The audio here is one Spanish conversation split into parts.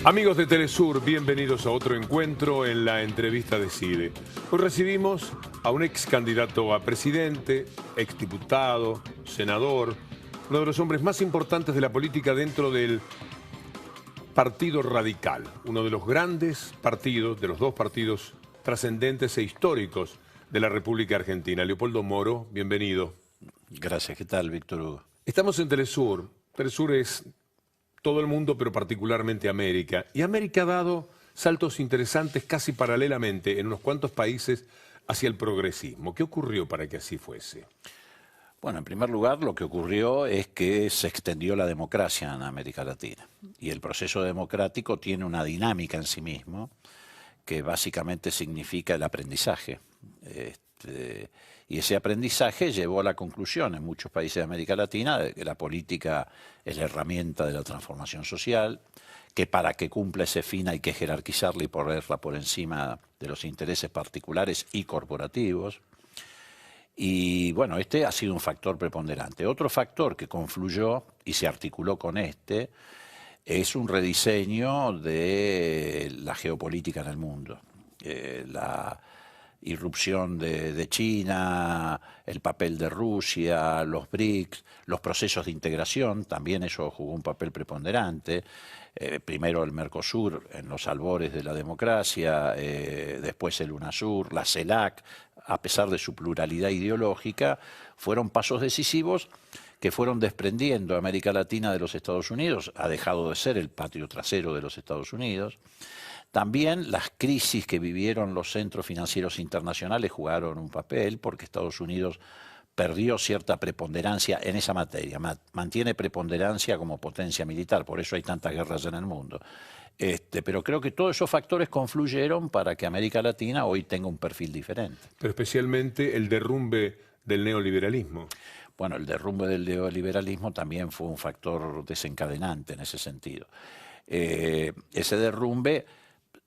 Amigos de Telesur, bienvenidos a otro encuentro en la entrevista de CIDE. Hoy recibimos a un ex candidato a presidente, ex diputado, senador, uno de los hombres más importantes de la política dentro del Partido Radical, uno de los grandes partidos, de los dos partidos trascendentes e históricos de la República Argentina. Leopoldo Moro, bienvenido. Gracias, ¿qué tal, Víctor Hugo? Estamos en Telesur. Telesur es todo el mundo, pero particularmente América. Y América ha dado saltos interesantes casi paralelamente en unos cuantos países hacia el progresismo. ¿Qué ocurrió para que así fuese? Bueno, en primer lugar, lo que ocurrió es que se extendió la democracia en América Latina. Y el proceso democrático tiene una dinámica en sí mismo que básicamente significa el aprendizaje. Y ese aprendizaje llevó a la conclusión en muchos países de América Latina de que la política es la herramienta de la transformación social, que para que cumpla ese fin hay que jerarquizarla y ponerla por encima de los intereses particulares y corporativos. Y bueno, este ha sido un factor preponderante. Otro factor que confluyó y se articuló con este es un rediseño de la geopolítica en el mundo. La irrupción de China, el papel de Rusia, los BRICS, los procesos de integración, también eso jugó un papel preponderante. Primero el Mercosur en los albores de la democracia, después el UNASUR, la CELAC, a pesar de su pluralidad ideológica, fueron pasos decisivos que fueron desprendiendo a América Latina de los Estados Unidos. Ha dejado de ser el patio trasero de los Estados Unidos. También las crisis que vivieron los centros financieros internacionales jugaron un papel porque Estados Unidos perdió cierta preponderancia en esa materia, mantiene preponderancia como potencia militar, por eso hay tantas guerras en el mundo. Pero creo que todos esos factores confluyeron para que América Latina hoy tenga un perfil diferente. Pero especialmente el derrumbe del neoliberalismo. Bueno, el derrumbe del neoliberalismo también fue un factor desencadenante en ese sentido. Ese derrumbe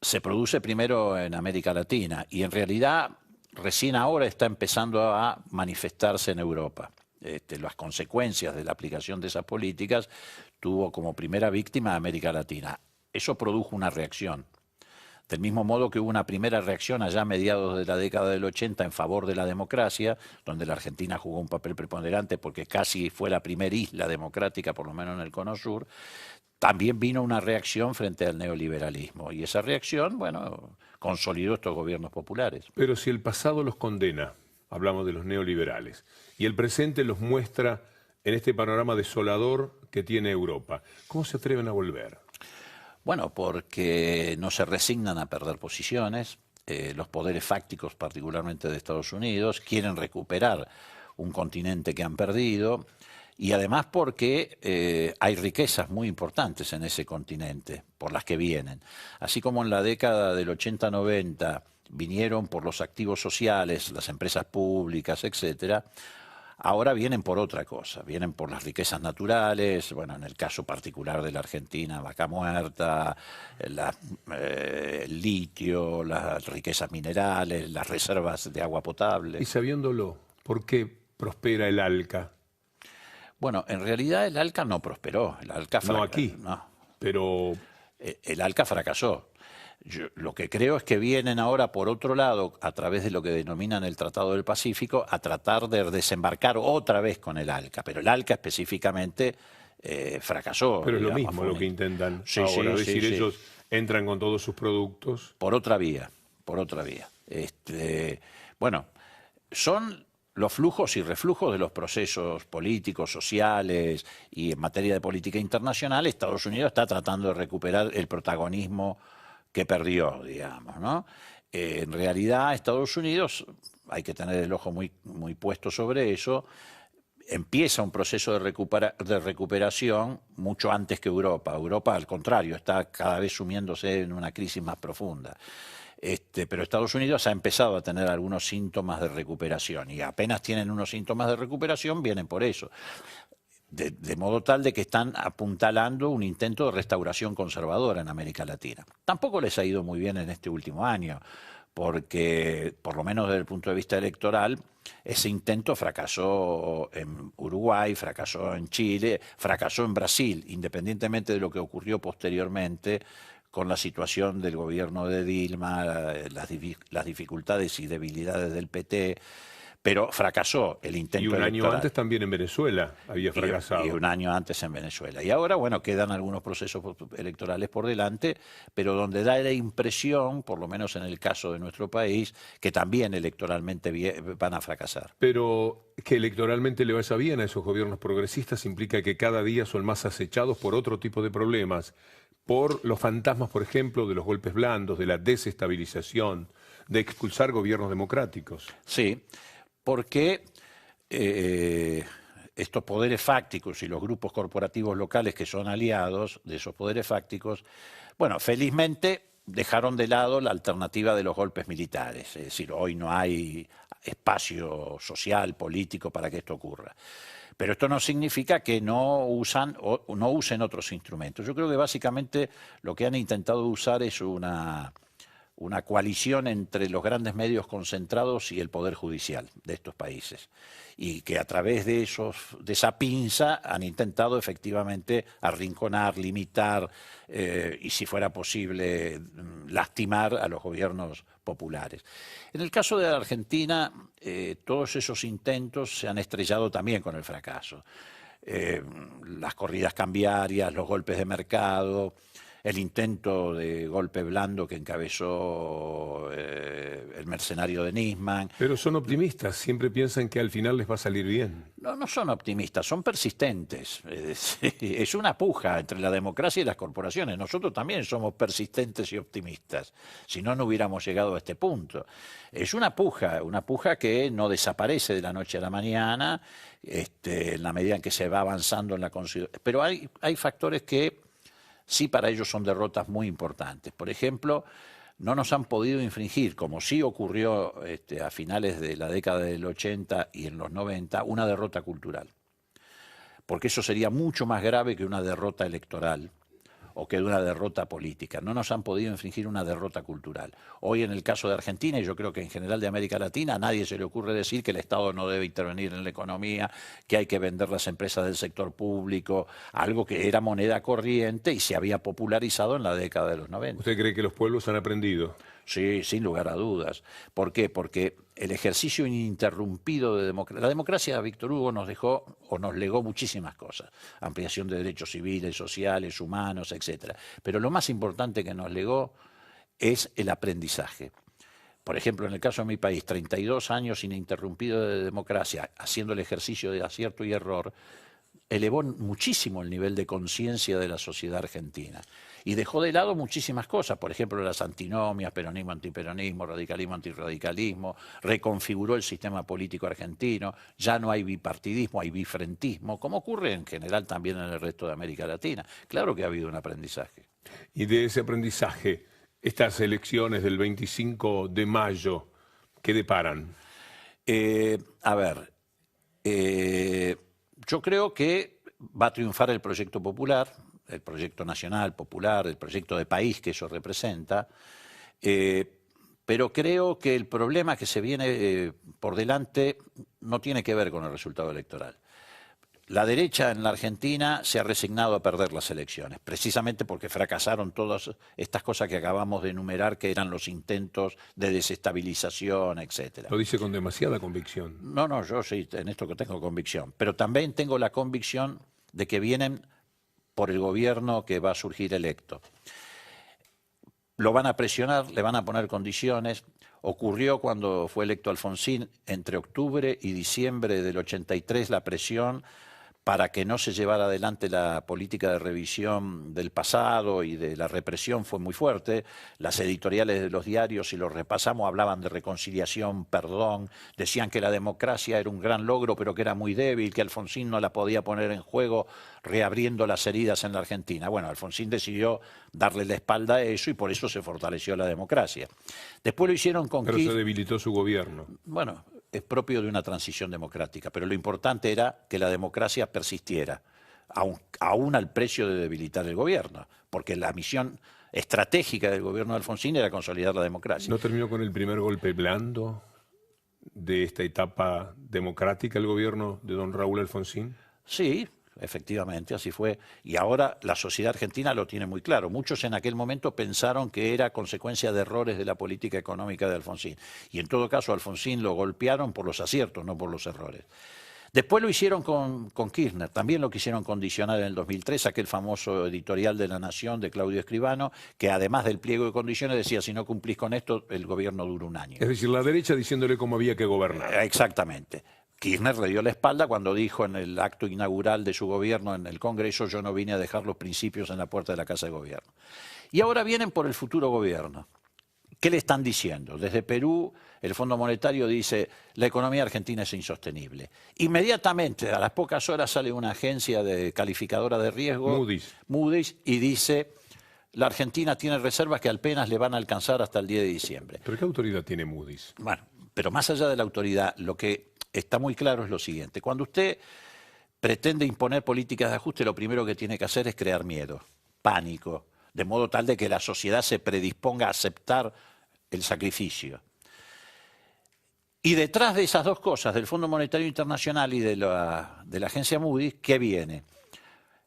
se produce primero en América Latina y en realidad recién ahora está empezando a manifestarse en Europa. Las consecuencias de la aplicación de esas políticas tuvo como primera víctima a América Latina. Eso produjo una reacción. Del mismo modo que hubo una primera reacción allá a mediados de la década del 80 en favor de la democracia, donde la Argentina jugó un papel preponderante porque casi fue la primera isla democrática, por lo menos en el Cono Sur, también vino una reacción frente al neoliberalismo. Y esa reacción, bueno, consolidó estos gobiernos populares. Pero si el pasado los condena, hablamos de los neoliberales, y el presente los muestra en este panorama desolador que tiene Europa, ¿cómo se atreven a volver? Bueno, porque no se resignan a perder posiciones. Los poderes fácticos, particularmente de Estados Unidos, quieren recuperar un continente que han perdido. Y además porque hay riquezas muy importantes en ese continente, por las que vienen. Así como en la década del 80-90 vinieron por los activos sociales, las empresas públicas, etcétera, ahora vienen por otra cosa, vienen por las riquezas naturales, bueno, en el caso particular de la Argentina, vaca muerta, el litio, las riquezas minerales, las reservas de agua potable. Y sabiéndolo, ¿por qué prospera el ALCA? Bueno, en realidad el ALCA no prosperó. El ALCA no aquí, no. Pero el ALCA fracasó. Yo lo que creo es que vienen ahora por otro lado, a través de lo que denominan el Tratado del Pacífico, a tratar de desembarcar otra vez con el ALCA. Pero el ALCA específicamente fracasó. Pero es lo mismo lo que intentan ahora. Es decir, ellos entran con todos sus productos. Por otra vía, por otra vía. Bueno, son los flujos y reflujos de los procesos políticos, sociales y en materia de política internacional. Estados Unidos está tratando de recuperar el protagonismo que perdió, digamos, ¿no? En realidad, Estados Unidos, hay que tener el ojo muy puesto sobre eso, empieza un proceso de recuperación mucho antes que Europa. Europa, al contrario, está cada vez sumiéndose en una crisis más profunda. Pero Estados Unidos ha empezado a tener algunos síntomas de recuperación y apenas tienen unos síntomas de recuperación, vienen por eso. De modo tal de que están apuntalando un intento de restauración conservadora en América Latina. Tampoco les ha ido muy bien en este último año, porque, por lo menos desde el punto de vista electoral, ese intento fracasó en Uruguay, fracasó en Chile, fracasó en Brasil, independientemente de lo que ocurrió posteriormente con la situación del gobierno de Dilma, las dificultades y debilidades del PT, pero fracasó el intento Y un electoral. año antes también en Venezuela había fracasado. Y un año antes en Venezuela. Y ahora, bueno, quedan algunos procesos electorales por delante, pero donde da la impresión, por lo menos en el caso de nuestro país, que también electoralmente van a fracasar. Pero que electoralmente le vaya bien a esos gobiernos progresistas implica que cada día son más acechados por otro tipo de problemas, por los fantasmas, por ejemplo, de los golpes blandos, de la desestabilización, de expulsar gobiernos democráticos. Sí, porque estos poderes fácticos y los grupos corporativos locales que son aliados de esos poderes fácticos, bueno, felizmente dejaron de lado la alternativa de los golpes militares. Es decir, hoy no hay espacio social, político para que esto ocurra. Pero esto no significa que no usen otros instrumentos. Yo creo que básicamente lo que han intentado usar es una coalición entre los grandes medios concentrados y el Poder Judicial de estos países. Y que a través de esa pinza han intentado efectivamente arrinconar, limitar y, si fuera posible, lastimar a los gobiernos populares. En el caso de la Argentina, todos esos intentos se han estrellado también con el fracaso. Las corridas cambiarias, los golpes de mercado, el intento de golpe blando que encabezó el mercenario de Nisman. Pero son optimistas, siempre piensan que al final les va a salir bien. No, no son optimistas, son persistentes. Es una puja entre la democracia y las corporaciones. Nosotros también somos persistentes y optimistas, si no, no hubiéramos llegado a este punto. Es una puja que no desaparece de la noche a la mañana, en la medida en que se va avanzando en la consideración. Pero hay factores que sí para ellos son derrotas muy importantes. Por ejemplo, no nos han podido infringir, como sí ocurrió a finales de la década del 80 y en los 90, una derrota cultural. Porque eso sería mucho más grave que una derrota electoral o que una derrota política. No nos han podido infringir una derrota cultural. Hoy en el caso de Argentina, y yo creo que en general de América Latina, a nadie se le ocurre decir que el Estado no debe intervenir en la economía, que hay que vender las empresas del sector público, algo que era moneda corriente y se había popularizado en la década de los 90. ¿Usted cree que los pueblos han aprendido? Sí, sin lugar a dudas. ¿Por qué? Porque el ejercicio ininterrumpido de democracia... La democracia, Víctor Hugo, nos dejó o nos legó muchísimas cosas. Ampliación de derechos civiles, sociales, humanos, etc. Pero lo más importante que nos legó es el aprendizaje. Por ejemplo, en el caso de mi país, 32 años ininterrumpido de democracia, haciendo el ejercicio de acierto y error, elevó muchísimo el nivel de conciencia de la sociedad argentina y dejó de lado muchísimas cosas, por ejemplo las antinomias, peronismo, antiperonismo, radicalismo, antirradicalismo, reconfiguró el sistema político argentino, ya no hay bipartidismo, hay bifrentismo, como ocurre en general también en el resto de América Latina. Claro que ha habido un aprendizaje. Y de ese aprendizaje, estas elecciones del 25 de mayo, ¿qué deparan? A ver, yo creo que va a triunfar el proyecto popular, el proyecto nacional, popular, el proyecto de país que eso representa, pero creo que el problema que se viene por delante no tiene que ver con el resultado electoral. La derecha en la Argentina se ha resignado a perder las elecciones, precisamente porque fracasaron todas estas cosas que acabamos de enumerar, que eran los intentos de desestabilización, etc. Lo dice con demasiada convicción. No, yo sí, en esto que tengo convicción. Pero también tengo la convicción de que vienen por el gobierno que va a surgir electo. Lo van a presionar, le van a poner condiciones. Ocurrió cuando fue electo Alfonsín, entre octubre y diciembre del 83, la presión para que no se llevara adelante la política de revisión del pasado y de la represión fue muy fuerte. Las editoriales de los diarios, si los repasamos, hablaban de reconciliación, perdón, decían que la democracia era un gran logro pero que era muy débil, que Alfonsín no la podía poner en juego reabriendo las heridas en la Argentina. Bueno, Alfonsín decidió darle la espalda a eso y por eso se fortaleció la democracia. Después lo hicieron con Pero se debilitó su gobierno. Bueno, es propio de una transición democrática, pero lo importante era que la democracia persistiera, aún al precio de debilitar el gobierno, porque la misión estratégica del gobierno de Alfonsín era consolidar la democracia. ¿No terminó con el primer golpe blando de esta etapa democrática el gobierno de don Raúl Alfonsín? Sí, efectivamente, así fue. Y ahora la sociedad argentina lo tiene muy claro. Muchos en aquel momento pensaron que era consecuencia de errores de la política económica de Alfonsín. Y en todo caso, Alfonsín lo golpearon por los aciertos, no por los errores. Después lo hicieron con Kirchner, también lo quisieron condicionar en el 2003, aquel famoso editorial de La Nación de Claudio Escribano, que además del pliego de condiciones decía, si no cumplís con esto, el gobierno dura un año. Es decir, la derecha diciéndole cómo había que gobernar. Exactamente. Kirchner le dio la espalda cuando dijo en el acto inaugural de su gobierno en el Congreso, yo no vine a dejar los principios en la puerta de la Casa de Gobierno. Y ahora vienen por el futuro gobierno. ¿Qué le están diciendo? Desde Perú, el Fondo Monetario dice, la economía argentina es insostenible. Inmediatamente, a las pocas horas, sale una agencia de calificadora de riesgo, Moody's, y dice, la Argentina tiene reservas que apenas le van a alcanzar hasta el 10 de diciembre. ¿Pero qué autoridad tiene Moody's? Bueno, pero más allá de la autoridad, lo que está muy claro es lo siguiente. Cuando usted pretende imponer políticas de ajuste, lo primero que tiene que hacer es crear miedo, pánico, de modo tal de que la sociedad se predisponga a aceptar el sacrificio. Y detrás de esas dos cosas, del Fondo Monetario Internacional y de la agencia Moody's, ¿qué viene?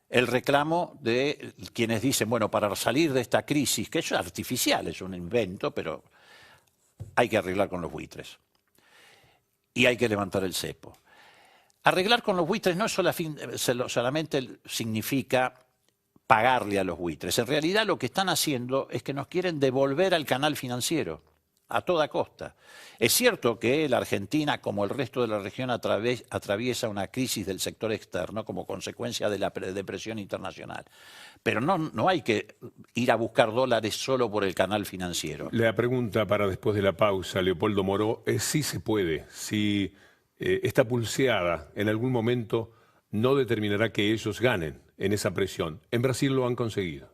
El reclamo de quienes dicen, bueno, para salir de esta crisis, que es artificial, es un invento, pero hay que arreglar con los buitres. Y hay que levantar el cepo. Arreglar con los buitres no solamente significa pagarle a los buitres. En realidad lo que están haciendo es que nos quieren devolver al canal financiero, a toda costa. Es cierto que la Argentina, como el resto de la región, atraviesa una crisis del sector externo como consecuencia de la depresión internacional. Pero no hay que ir a buscar dólares solo por el canal financiero. La pregunta para después de la pausa, Leopoldo Moró, es si se puede, si esta pulseada en algún momento no determinará que ellos ganen en esa presión. En Brasil lo han conseguido.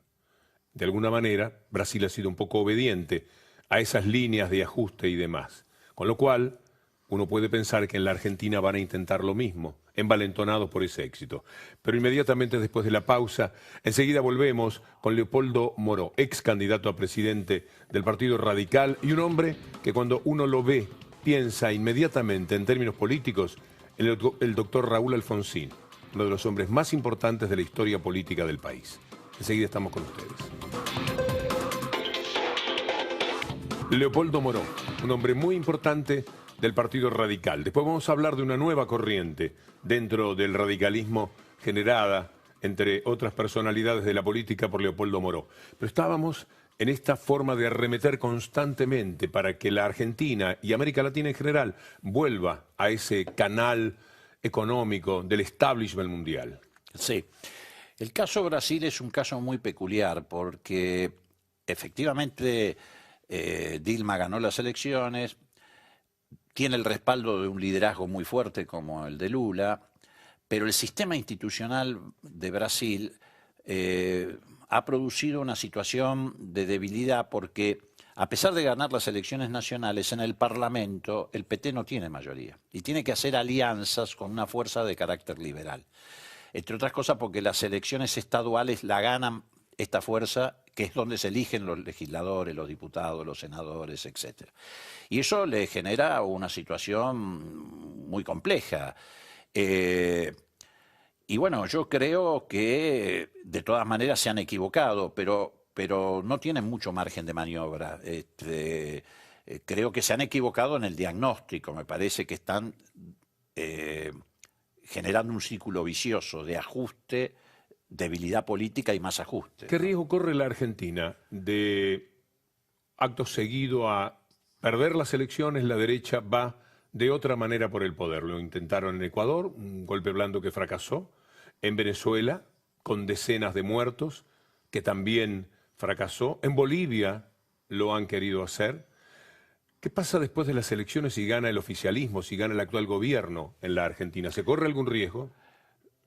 De alguna manera, Brasil ha sido un poco obediente a esas líneas de ajuste y demás. Con lo cual, uno puede pensar que en la Argentina van a intentar lo mismo, envalentonados por ese éxito. Pero inmediatamente después de la pausa, enseguida volvemos con Leopoldo Moró, ex candidato a presidente del Partido Radical y un hombre que cuando uno lo ve, piensa inmediatamente en términos políticos, el doctor Raúl Alfonsín, uno de los hombres más importantes de la historia política del país. Enseguida estamos con ustedes. Leopoldo Moró, un hombre muy importante del Partido Radical. Después vamos a hablar de una nueva corriente dentro del radicalismo generada, entre otras personalidades de la política, por Leopoldo Moró. Pero estábamos en esta forma de arremeter constantemente para que la Argentina y América Latina en general vuelva a ese canal económico del establishment mundial. Sí. El caso Brasil es un caso muy peculiar porque efectivamente Dilma ganó las elecciones, tiene el respaldo de un liderazgo muy fuerte como el de Lula, pero el sistema institucional de Brasil ha producido una situación de debilidad porque, a pesar de ganar las elecciones nacionales, en el Parlamento el PT no tiene mayoría y tiene que hacer alianzas con una fuerza de carácter liberal. Entre otras cosas porque las elecciones estaduales la ganan esta fuerza, que es donde se eligen los legisladores, los diputados, los senadores, etc. Y eso le genera una situación muy compleja. Y bueno, yo creo que de todas maneras se han equivocado, pero no tienen mucho margen de maniobra. Creo que se han equivocado en el diagnóstico. Me parece que están generando un círculo vicioso de ajuste, debilidad política y más ajuste. ¿Qué riesgo corre la Argentina de acto seguido a perder las elecciones? La derecha va de otra manera por el poder. Lo intentaron en Ecuador, un golpe blando que fracasó. En Venezuela, con decenas de muertos, que también fracasó. En Bolivia lo han querido hacer. ¿Qué pasa después de las elecciones si gana el oficialismo, si gana el actual gobierno en la Argentina? ¿Se corre algún riesgo?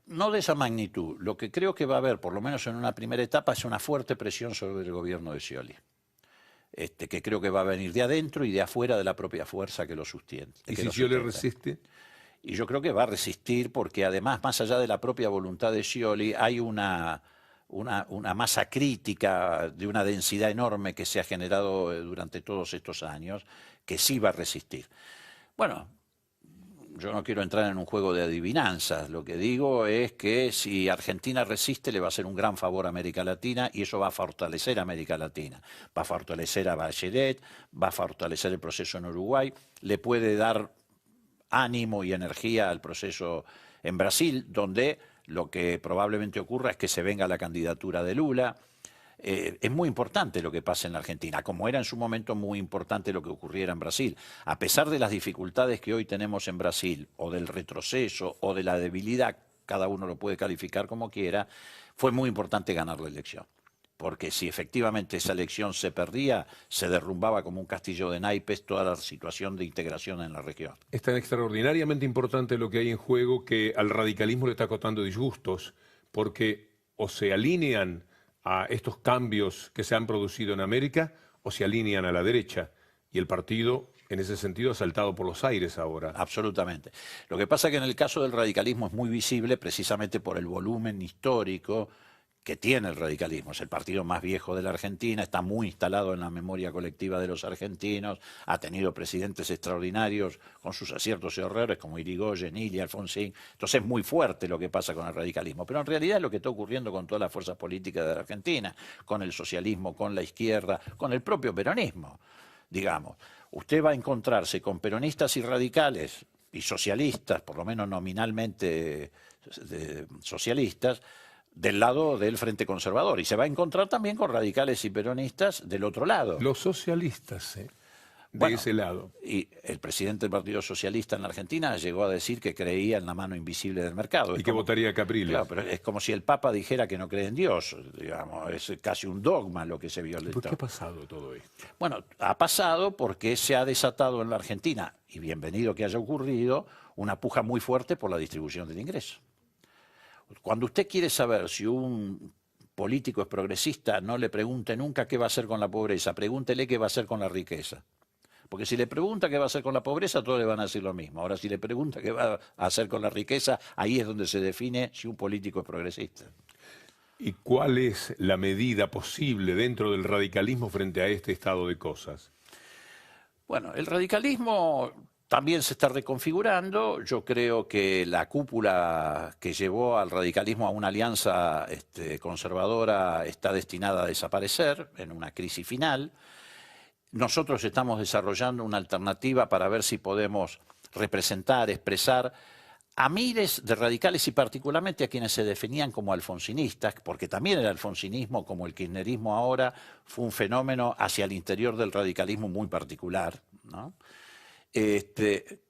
No de esa magnitud. Lo que creo que va a haber, por lo menos en una primera etapa, es una fuerte presión sobre el gobierno de Scioli. Que creo que va a venir de adentro y de afuera de la propia fuerza que lo sostiene. ¿Y si Scioli resiste? Y yo creo que va a resistir porque además, más allá de la propia voluntad de Scioli, hay una masa crítica de una densidad enorme que se ha generado durante todos estos años, que sí va a resistir. Bueno, yo no quiero entrar en un juego de adivinanzas. Lo que digo es que si Argentina resiste, le va a hacer un gran favor a América Latina y eso va a fortalecer a América Latina. Va a fortalecer a Bachelet, va a fortalecer el proceso en Uruguay, le puede dar ánimo y energía al proceso en Brasil, donde lo que probablemente ocurra es que se venga la candidatura de Lula. Es muy importante lo que pasa en la Argentina, como era en su momento muy importante lo que ocurriera en Brasil. A pesar de las dificultades que hoy tenemos en Brasil, o del retroceso, o de la debilidad, cada uno lo puede calificar como quiera, fue muy importante ganar la elección. Porque si efectivamente esa elección se perdía, se derrumbaba como un castillo de naipes toda la situación de integración en la región. Es tan extraordinariamente importante lo que hay en juego que al radicalismo le está costando disgustos, porque o se alinean a estos cambios que se han producido en América o se alinean a la derecha. Y el partido, en ese sentido, ha saltado por los aires ahora. Absolutamente. Lo que pasa es que en el caso del radicalismo es muy visible precisamente por el volumen histórico que tiene el radicalismo. Es el partido más viejo de la Argentina, está muy instalado en la memoria colectiva de los argentinos, ha tenido presidentes extraordinarios con sus aciertos y errores como Irigoyen, Illa, Alfonsín. Entonces es muy fuerte lo que pasa con el radicalismo. Pero en realidad es lo que está ocurriendo con todas las fuerzas políticas de la Argentina, con el socialismo, con la izquierda, con el propio peronismo. Digamos, usted va a encontrarse con peronistas y radicales y socialistas, por lo menos nominalmente socialistas, del lado del Frente Conservador. Y se va a encontrar también con radicales y peronistas del otro lado. Los socialistas, de ese lado. Y el presidente del Partido Socialista en la Argentina llegó a decir que creía en la mano invisible del mercado. Y que votaría Capriles. Claro, pero es como si el Papa dijera que no cree en Dios. Digamos, es casi un dogma lo que se violenta. ¿Por qué ha pasado todo esto? Bueno, ha pasado porque se ha desatado en la Argentina, y bienvenido que haya ocurrido, una puja muy fuerte por la distribución del ingreso. Cuando usted quiere saber si un político es progresista, no le pregunte nunca qué va a hacer con la pobreza, pregúntele qué va a hacer con la riqueza. Porque si le pregunta qué va a hacer con la pobreza, todos le van a decir lo mismo. Ahora, si le pregunta qué va a hacer con la riqueza, ahí es donde se define si un político es progresista. ¿Y cuál es la medida posible dentro del radicalismo frente a este estado de cosas? Bueno, el radicalismo también se está reconfigurando. Yo creo que la cúpula que llevó al radicalismo a una alianza conservadora está destinada a desaparecer en una crisis final. Nosotros estamos desarrollando una alternativa para ver si podemos representar, expresar a miles de radicales y particularmente a quienes se definían como alfonsinistas, porque también el alfonsinismo, como el kirchnerismo ahora, fue un fenómeno hacia el interior del radicalismo muy particular, ¿no?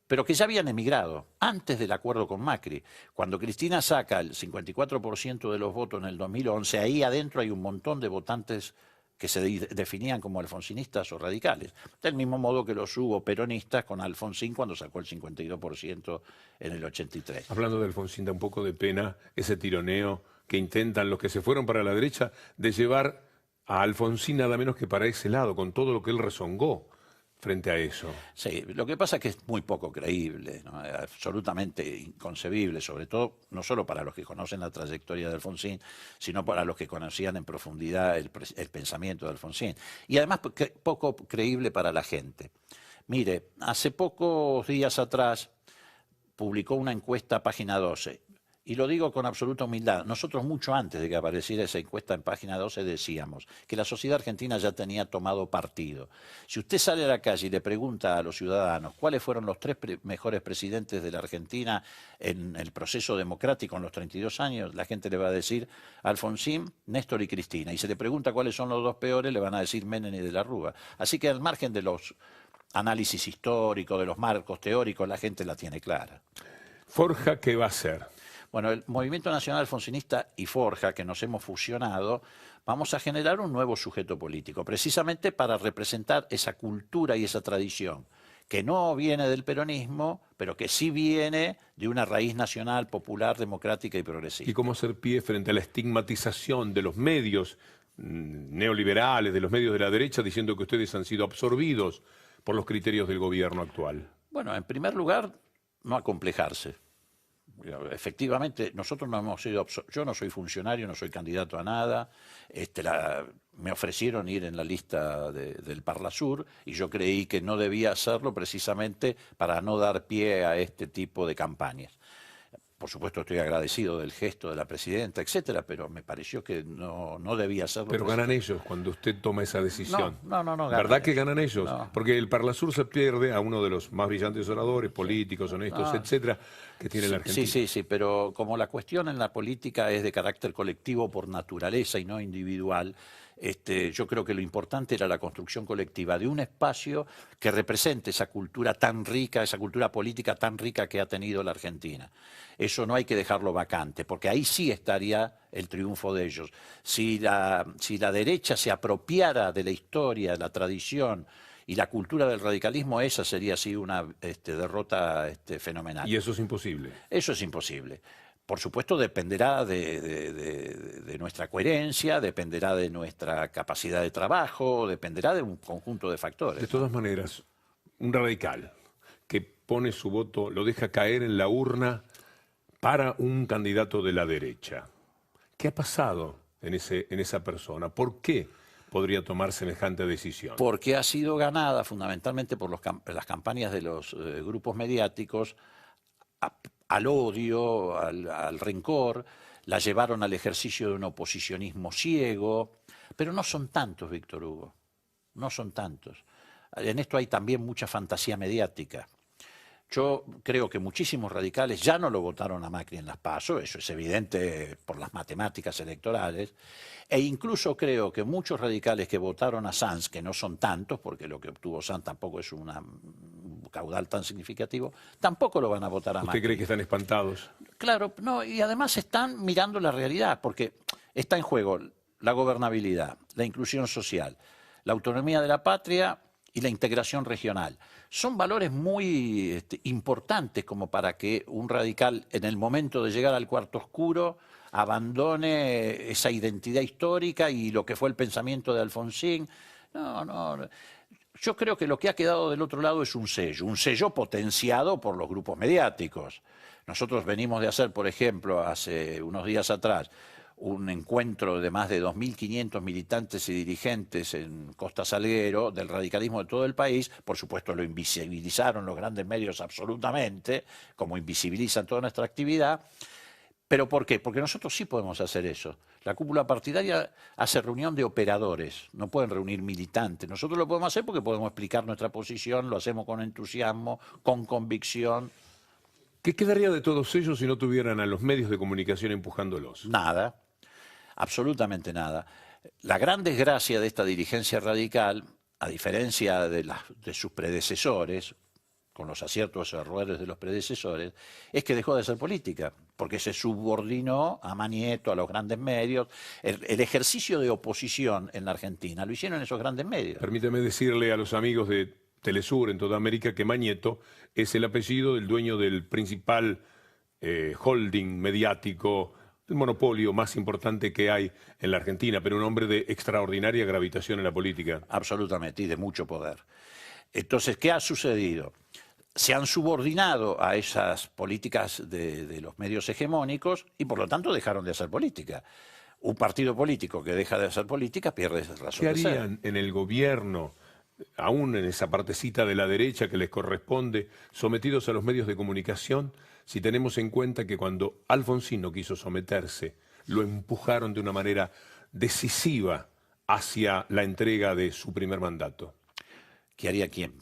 Pero que ya habían emigrado antes del acuerdo con Macri. Cuando Cristina saca el 54% de los votos en el 2011, ahí adentro hay un montón de votantes que se definían como alfonsinistas o radicales. Del mismo modo que los hubo peronistas con Alfonsín cuando sacó el 52% en el 83. Hablando de Alfonsín, da un poco de pena ese tironeo que intentan los que se fueron para la derecha de llevar a Alfonsín nada menos que para ese lado, con todo lo que él rezongó frente a eso. Sí, lo que pasa es que es muy poco creíble, ¿no? Absolutamente inconcebible, sobre todo no solo para los que conocen la trayectoria de Alfonsín, sino para los que conocían en profundidad el pensamiento de Alfonsín. Y además poco creíble para la gente. Mire, hace pocos días atrás publicó una encuesta Página 12. Y lo digo con absoluta humildad. Nosotros mucho antes de que apareciera esa encuesta en Página 12 decíamos que la sociedad argentina ya tenía tomado partido. Si usted sale a la calle y le pregunta a los ciudadanos cuáles fueron los tres mejores presidentes de la Argentina en el proceso democrático en los 32 años, la gente le va a decir Alfonsín, Néstor y Cristina. Y si le pregunta cuáles son los dos peores, le van a decir Menem y de la Rúa. Así que al margen de los análisis históricos, de los marcos teóricos, la gente la tiene clara. Forja, ¿qué va a hacer? Bueno, el Movimiento Nacional Alfonsinista y Forja, que nos hemos fusionado, vamos a generar un nuevo sujeto político, precisamente para representar esa cultura y esa tradición, que no viene del peronismo, pero que sí viene de una raíz nacional, popular, democrática y progresista. ¿Y cómo hacer pie frente a la estigmatización de los medios neoliberales, de los medios de la derecha, diciendo que ustedes han sido absorbidos por los criterios del gobierno actual? Bueno, en primer lugar, no acomplejarse. Efectivamente, nosotros no hemos sido... Yo no soy funcionario, no soy candidato a nada. Me ofrecieron ir en la lista del Parlasur y yo creí que no debía hacerlo precisamente para no dar pie a este tipo de campañas. Por supuesto estoy agradecido del gesto de la presidenta, etcétera, pero me pareció que no debía hacerlo. Pero ganan ellos cuando usted toma esa decisión. No ganan ¿Verdad que ellos. ganan ellos? No. Porque el Parlasur se pierde a uno de los más brillantes oradores, políticos, honestos, etcétera, que tiene la Argentina. Sí, pero como la cuestión en la política es de carácter colectivo por naturaleza y no individual, yo creo que lo importante era la construcción colectiva de un espacio que represente esa cultura tan rica, esa cultura política tan rica que ha tenido la Argentina. Eso no hay que dejarlo vacante, porque ahí sí estaría el triunfo de ellos. Si la derecha se apropiara de la historia, de la tradición y la cultura del radicalismo, esa sería así una derrota fenomenal. Y eso es imposible. Eso es imposible. Por supuesto dependerá de nuestra coherencia, dependerá de nuestra capacidad de trabajo, dependerá de un conjunto de factores. De todas maneras, un radical que pone su voto, lo deja caer en la urna para un candidato de la derecha. ¿Qué ha pasado en esa persona? ¿Por qué podría tomar semejante decisión? Porque ha sido ganada fundamentalmente por las campañas de los grupos mediáticos al odio, al rencor, la llevaron al ejercicio de un oposicionismo ciego, pero no son tantos, Víctor Hugo, no son tantos. En esto hay también mucha fantasía mediática. Yo creo que muchísimos radicales ya no lo votaron a Macri en las PASO, eso es evidente por las matemáticas electorales, e incluso creo que muchos radicales que votaron a Sanz, que no son tantos, porque lo que obtuvo Sanz tampoco es un caudal tan significativo, tampoco lo van a votar a Macri. ¿Usted cree que están espantados? Claro, no, y además están mirando la realidad, porque está en juego la gobernabilidad, la inclusión social, la autonomía de la patria y la integración regional. Son valores muy importantes como para que un radical, en el momento de llegar al cuarto oscuro, abandone esa identidad histórica y lo que fue el pensamiento de Alfonsín. No. Yo creo que lo que ha quedado del otro lado es un sello potenciado por los grupos mediáticos. Nosotros venimos de hacer, por ejemplo, hace unos días atrás, un encuentro de más de 2.500 militantes y dirigentes en Costa Salguero del radicalismo de todo el país. Por supuesto lo invisibilizaron los grandes medios absolutamente, como invisibilizan toda nuestra actividad. ¿Pero por qué? Porque nosotros sí podemos hacer eso. La cúpula partidaria hace reunión de operadores, no pueden reunir militantes. Nosotros lo podemos hacer porque podemos explicar nuestra posición, lo hacemos con entusiasmo, con convicción. ¿Qué quedaría de todos ellos si no tuvieran a los medios de comunicación empujándolos? Nada. Absolutamente nada. La gran desgracia de esta dirigencia radical, a diferencia de sus predecesores, con los aciertos o errores de los predecesores, es que dejó de hacer política, porque se subordinó a Manieto, a los grandes medios. El ejercicio de oposición en la Argentina lo hicieron esos grandes medios. Permítame decirle a los amigos de Telesur en toda América que Manieto es el apellido del dueño del principal holding mediático, el monopolio más importante que hay en la Argentina, pero un hombre de extraordinaria gravitación en la política. Absolutamente, y de mucho poder. Entonces, ¿qué ha sucedido? Se han subordinado a esas políticas de los medios hegemónicos y por lo tanto dejaron de hacer política. Un partido político que deja de hacer política pierde esa razón ¿Qué de ser. harían en el gobierno, aún en esa partecita de la derecha que les corresponde, sometidos a los medios de comunicación, si tenemos en cuenta que cuando Alfonsín no quiso someterse, lo empujaron de una manera decisiva hacia la entrega de su primer mandato? ¿Qué haría quién?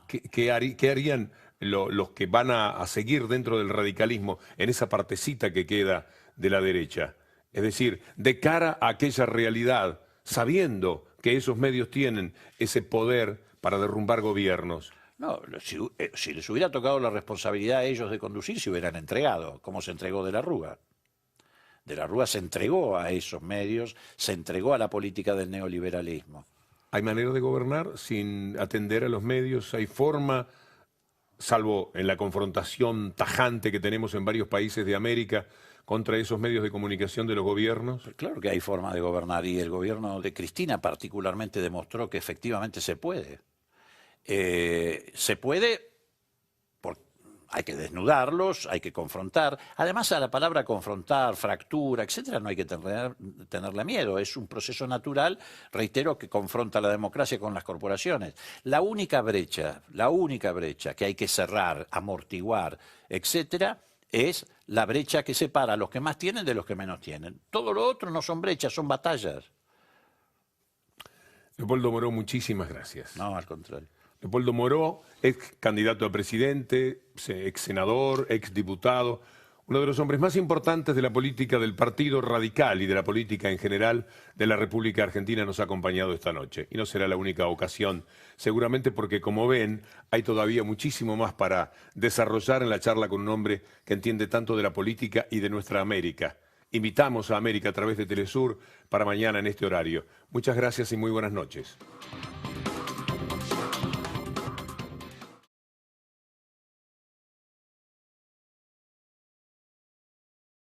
¿Qué harían los que van a seguir dentro del radicalismo en esa partecita que queda de la derecha? Es decir, de cara a aquella realidad, sabiendo que esos medios tienen ese poder para derrumbar gobiernos. No, si les hubiera tocado la responsabilidad a ellos de conducir, se hubieran entregado, como se entregó De la Rúa. De la Rúa se entregó a esos medios, se entregó a la política del neoliberalismo. ¿Hay manera de gobernar sin atender a los medios? ¿Hay forma, salvo en la confrontación tajante que tenemos en varios países de América, contra esos medios de comunicación de los gobiernos? Claro que hay forma de gobernar y el gobierno de Cristina particularmente demostró que efectivamente se puede. Se puede hay que desnudarlos, hay que confrontar. Además, a la palabra confrontar, fractura, etcétera, no hay que tenerle miedo. Es un proceso natural, reitero, que confronta la democracia con las corporaciones. La única brecha que hay que cerrar, amortiguar, etcétera, es la brecha que separa a los que más tienen de los que menos tienen. Todo lo otro no son brechas, son batallas. Leopoldo Moró, muchísimas gracias. No, al contrario. Leopoldo Moró, ex candidato a presidente, ex senador, ex diputado, uno de los hombres más importantes de la política del Partido Radical y de la política en general de la República Argentina, nos ha acompañado esta noche. Y no será la única ocasión, seguramente porque, como ven, hay todavía muchísimo más para desarrollar en la charla con un hombre que entiende tanto de la política y de nuestra América. Invitamos a América a través de Telesur para mañana en este horario. Muchas gracias y muy buenas noches.